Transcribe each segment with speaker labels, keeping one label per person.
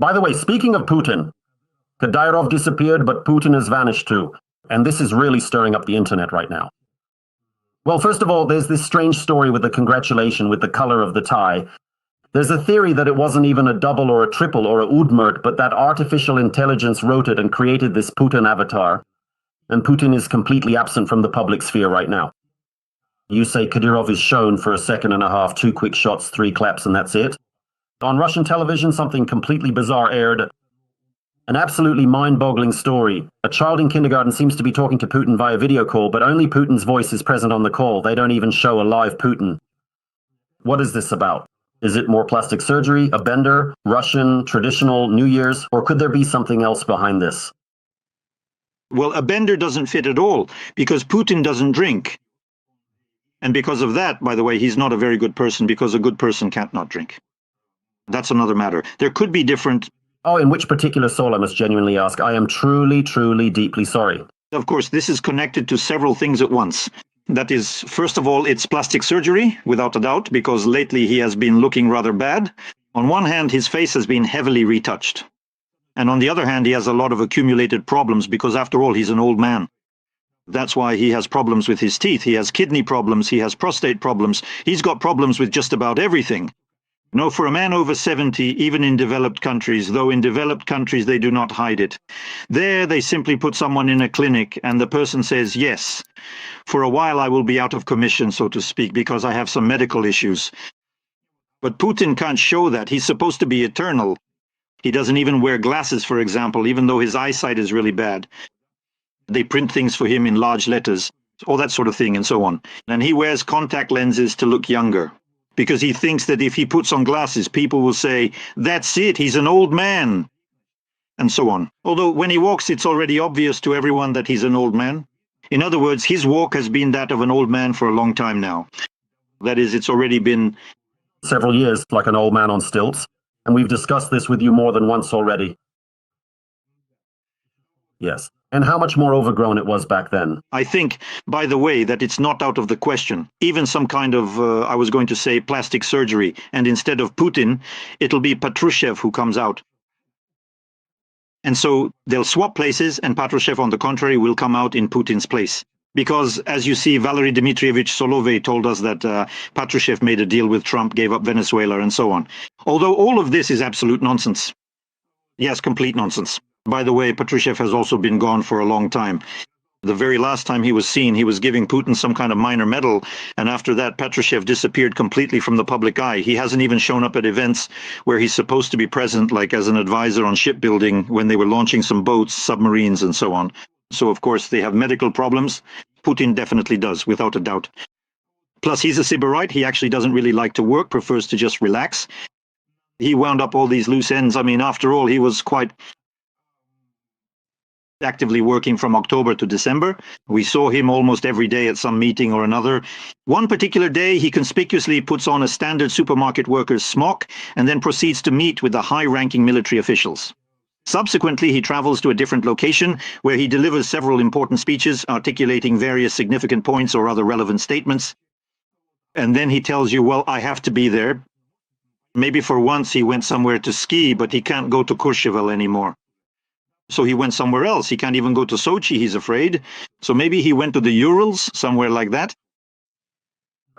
Speaker 1: By the way, speaking of Putin, Kadyrov disappeared, but Putin has vanished too. And this is really stirring up the internet right now. Well, first of all, there's this strange story with the congratulation with the color of the tie. There's a theory that it wasn't even a double or a triple or a Udmurt, but that artificial intelligence wrote it and created this Putin avatar. And Putin is completely absent from the public sphere right now. You say Kadyrov is shown for a second and a half, 2 quick shots, 3 claps, and that's it. On Russian television, something completely bizarre aired. An absolutely mind-boggling story. A child in kindergarten seems to be talking to Putin via video call, but only Putin's voice is present on the call. They don't even show a live Putin. What is this about? Is it more plastic surgery, a bender, Russian, traditional, New Year's, or could there be something else behind this?
Speaker 2: Well, a bender doesn't fit at all, because Putin doesn't drink. And because of that, by the way, he's not a very good person, because a good person can't not drink. That's another matter. There could be different...
Speaker 1: Oh, in which particular soul, I must genuinely ask? I am truly, truly, deeply sorry.
Speaker 2: Of course, this is connected to several things at once. That is, first of all, it's plastic surgery, without a doubt, because lately he has been looking rather bad. On one hand, his face has been heavily retouched. And on the other hand, he has a lot of accumulated problems, because after all, he's an old man. That's why he has problems with his teeth. He has kidney problems, he has prostate problems. He's got problems with just about everything. No, for a man over 70, even in developed countries, though in developed countries they do not hide it. There they simply put someone in a clinic and the person says, yes, for a while I will be out of commission, so to speak, because I have some medical issues. But Putin can't show that. He's supposed to be eternal. He doesn't even wear glasses, for example, even though his eyesight is really bad. They print things for him in large letters, all that sort of thing, and so on. And he wears contact lenses to look younger, because he thinks that if he puts on glasses, people will say, that's it, he's an old man, and so on. Although when he walks, it's already obvious to everyone that he's an old man. In other words, his walk has been that of an old man for a long time now. That is, it's already been...
Speaker 1: several years, like an old man on stilts. And we've discussed this with you more than once already. Yes. And how much more overgrown it was back then.
Speaker 2: I think, by the way, that it's not out of the question. Even some kind of, I was going to say, plastic surgery. And instead of Putin, it'll be Patrushev who comes out. And so they'll swap places, and Patrushev, on the contrary, will come out in Putin's place. Because, as you see, Valery Dmitrievich Solovey told us that Patrushev made a deal with Trump, gave up Venezuela, and so on. Although all of this is absolute nonsense. Yes, complete nonsense. By the way, Patrushev has also been gone for a long time. The very last time he was seen, he was giving Putin some kind of minor medal, and after that, Patrushev disappeared completely from the public eye. He hasn't even shown up at events where he's supposed to be present, like as an advisor on shipbuilding, when they were launching some boats, submarines, and so on. So, of course, they have medical problems. Putin definitely does, without a doubt. Plus, he's a sybarite. He actually doesn't really like to work, prefers to just relax. He wound up all these loose ends. I mean, after all, he was quite actively working from October to December. We saw him almost every day at some meeting or another. One particular day, he conspicuously puts on a standard supermarket worker's smock and then proceeds to meet with the high-ranking military officials. Subsequently, he travels to a different location where he delivers several important speeches articulating various significant points or other relevant statements. And then he tells you, well, I have to be there. Maybe for once he went somewhere to ski, but he can't go to Courchevel anymore. So he went somewhere else. He can't even go to Sochi, he's afraid. So maybe he went to the Urals, somewhere like that.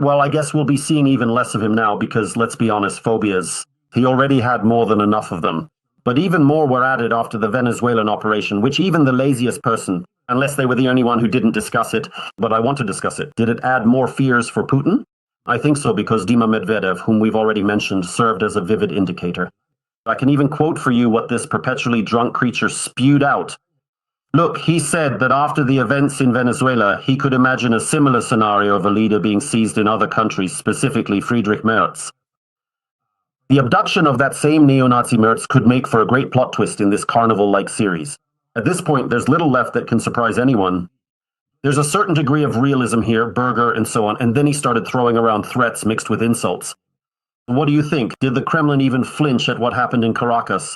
Speaker 1: Well, I guess we'll be seeing even less of him now because, let's be honest, phobias. He already had more than enough of them. But even more were added after the Venezuelan operation, which even the laziest person, unless they were the only one who didn't discuss it, but I want to discuss it, did it add more fears for Putin? I think so, because Dima Medvedev, whom we've already mentioned, served as a vivid indicator. I can even quote for you what this perpetually drunk creature spewed out. Look, he said that after the events in Venezuela, he could imagine a similar scenario of a leader being seized in other countries, specifically Friedrich Merz. The abduction of that same neo-Nazi Merz could make for a great plot twist in this carnival-like series. At this point, there's little left that can surprise anyone. There's a certain degree of realism here, Berger and so on, and then he started throwing around threats mixed with insults. What do you think? Did the Kremlin even flinch at what happened in Caracas?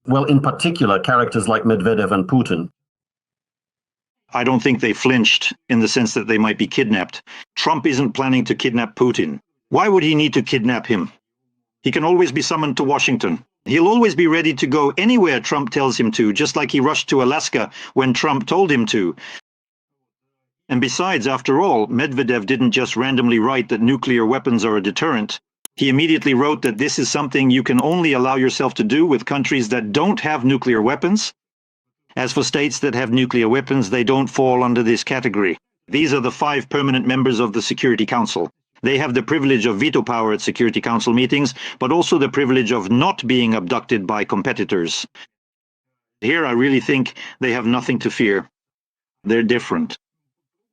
Speaker 1: Well, in particular, characters like Medvedev and Putin.
Speaker 2: I don't think they flinched in the sense that they might be kidnapped. Trump isn't planning to kidnap Putin. Why would he need to kidnap him? He can always be summoned to Washington. He'll always be ready to go anywhere Trump tells him to, just like he rushed to Alaska when Trump told him to. And besides, after all, Medvedev didn't just randomly write that nuclear weapons are a deterrent. He immediately wrote that this is something you can only allow yourself to do with countries that don't have nuclear weapons. As for states that have nuclear weapons, they don't fall under this category. These are the 5 permanent members of the Security Council. They have the privilege of veto power at Security Council meetings, but also the privilege of not being abducted by competitors. Here I really think they have nothing to fear. They're different.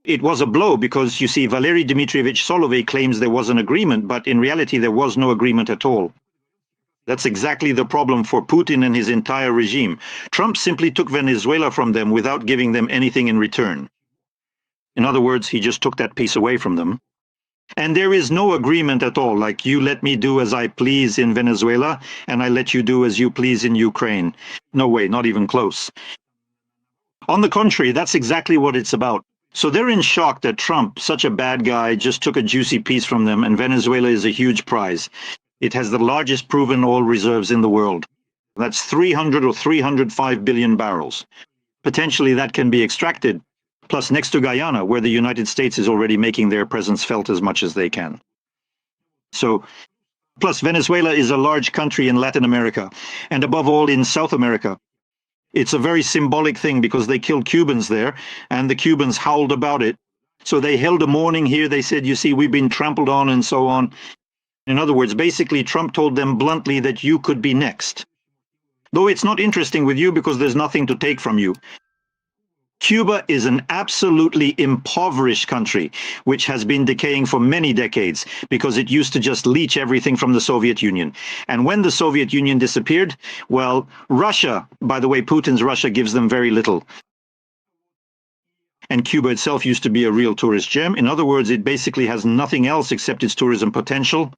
Speaker 2: It was a blow because, you see, Valery Dmitrievich Solovey claims there was an agreement, but in reality there was no agreement at all. That's exactly the problem for Putin and his entire regime. Trump simply took Venezuela from them without giving them anything in return. In other words, he just took that piece away from them. And there is no agreement at all, like you let me do as I please in Venezuela, and I let you do as you please in Ukraine. No way, not even close. On the contrary, that's exactly what it's about. So they're in shock that Trump, such a bad guy, just took a juicy piece from them, and Venezuela is a huge prize. It has the largest proven oil reserves in the world. That's 300 or 305 billion barrels. Potentially that can be extracted. Plus next to Guyana, where the United States is already making their presence felt as much as they can. So, plus Venezuela is a large country in Latin America, and above all in South America. It's a very symbolic thing because they killed Cubans there, and the Cubans howled about it. So they held a mourning here. They said, you see, we've been trampled on and so on. In other words, basically, Trump told them bluntly that you could be next. Though it's not interesting with you because there's nothing to take from you. Cuba is an absolutely impoverished country, which has been decaying for many decades because it used to just leech everything from the Soviet Union. And when the Soviet Union disappeared, well, Russia, by the way, Putin's Russia gives them very little. And Cuba itself used to be a real tourist gem. In other words, it basically has nothing else except its tourism potential.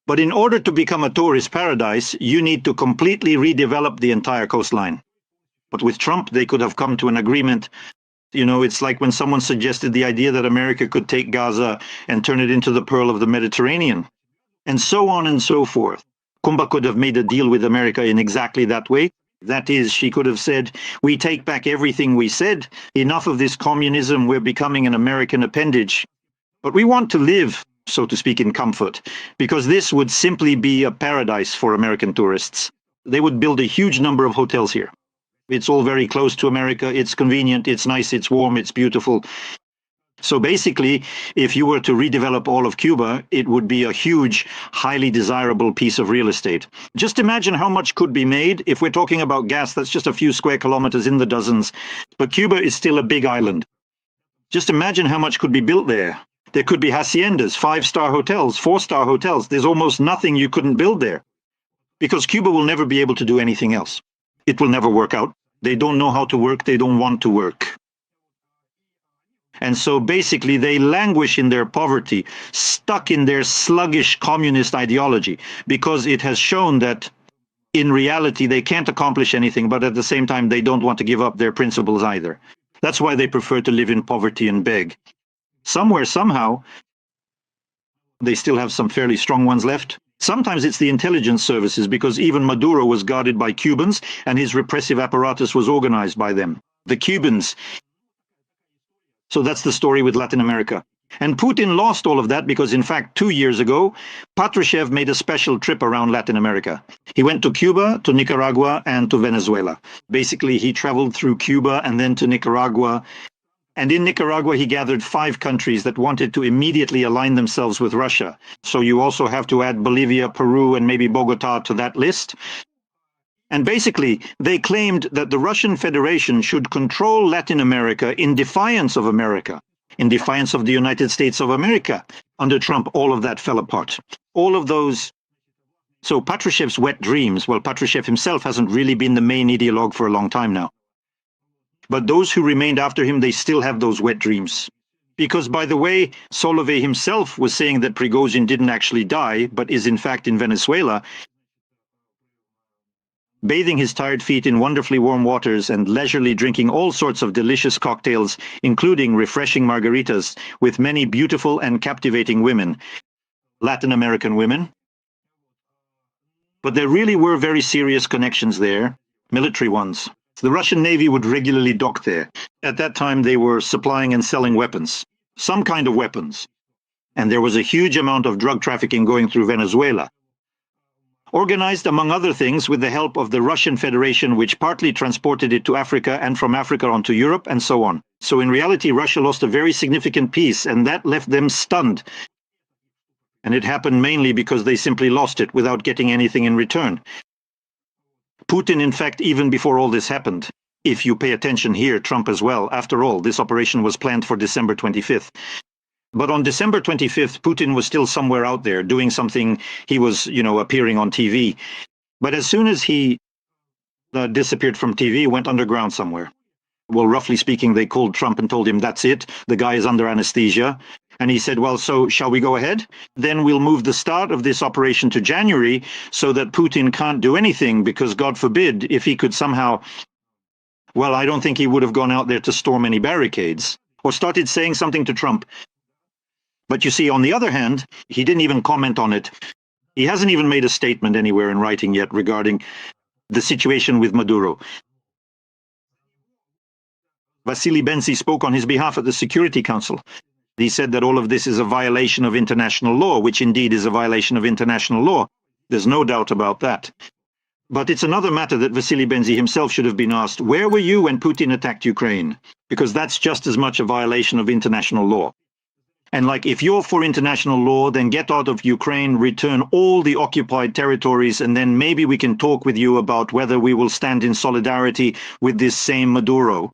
Speaker 2: But in order to become a tourist paradise, you need to completely redevelop the entire coastline. But with Trump, they could have come to an agreement. You know, it's like when someone suggested the idea that America could take Gaza and turn it into the pearl of the Mediterranean, and so on and so forth. Kumba could have made a deal with America in exactly that way. That is, she could have said, we take back everything we said. Enough of this communism, we're becoming an American appendage. But we want to live, so to speak, in comfort, because this would simply be a paradise for American tourists. They would build a huge number of hotels here. It's all very close to America. It's convenient. It's nice. It's warm. It's beautiful. So basically, if you were to redevelop all of Cuba, it would be a huge, highly desirable piece of real estate. Just imagine how much could be made. If we're talking about gas, that's just a few square kilometers in the dozens. But Cuba is still a big island. Just imagine how much could be built there. There could be haciendas, 5-star hotels, 4-star hotels. There's almost nothing you couldn't build there. Because Cuba will never be able to do anything else. It will never work out. They don't know how to work. They don't want to work. And so basically they languish in their poverty, stuck in their sluggish communist ideology, because it has shown that in reality they can't accomplish anything, but at the same time they don't want to give up their principles either. That's why they prefer to live in poverty and beg. Somewhere, somehow, they still have some fairly strong ones left. Sometimes it's the intelligence services, because even Maduro was guarded by Cubans and his repressive apparatus was organized by them. The Cubans. So that's the story with Latin America. And Putin lost all of that because, in fact, 2 years ago, Patrushev made a special trip around Latin America. He went to Cuba, to Nicaragua, and to Venezuela. Basically, he traveled through Cuba and then to Nicaragua. And in Nicaragua, he gathered 5 countries that wanted to immediately align themselves with Russia. So you also have to add Bolivia, Peru, and maybe Bogota to that list. And basically, they claimed that the Russian Federation should control Latin America in defiance of America, in defiance of the United States of America. Under Trump, all of that fell apart. All of those. So Patrushev's wet dreams, well, Patrushev himself hasn't really been the main ideologue for a long time now. But those who remained after him, they still have those wet dreams. Because, by the way, Solovey himself was saying that Prigozhin didn't actually die, but is in fact in Venezuela, bathing his tired feet in wonderfully warm waters and leisurely drinking all sorts of delicious cocktails, including refreshing margaritas, with many beautiful and captivating women, Latin American women. But there really were very serious connections there, military ones. The Russian Navy would regularly dock there. At that time, they were supplying and selling weapons, some kind of weapons. And there was a huge amount of drug trafficking going through Venezuela. Organized, among other things, with the help of the Russian Federation, which partly transported it to Africa and from Africa onto Europe and so on. So in reality, Russia lost a very significant piece, and that left them stunned. And it happened mainly because they simply lost it without getting anything in return. Putin, in fact, even before all this happened, if you pay attention here, Trump as well, after all, this operation was planned for December 25th. But on December 25th, Putin was still somewhere out there doing something. He was, appearing on TV. But as soon as he disappeared from TV, went underground somewhere. Well, roughly speaking, they called Trump and told him, that's it. The guy is under anesthesia. And he said, well, so shall we go ahead? Then we'll move the start of this operation to January so that Putin can't do anything, because God forbid, if he could somehow, well, I don't think he would have gone out there to storm any barricades or started saying something to Trump. But you see, on the other hand, he didn't even comment on it. He hasn't even made a statement anywhere in writing yet regarding the situation with Maduro. Vasily Bensi spoke on his behalf at the Security Council. He said that all of this is a violation of international law, which indeed is a violation of international law. There's no doubt about that. But it's another matter that Vasily Bensi himself should have been asked, where were you when Putin attacked Ukraine? Because that's just as much a violation of international law. And if you're for international law, then get out of Ukraine, return all the occupied territories, and then maybe we can talk with you about whether we will stand in solidarity with this same Maduro.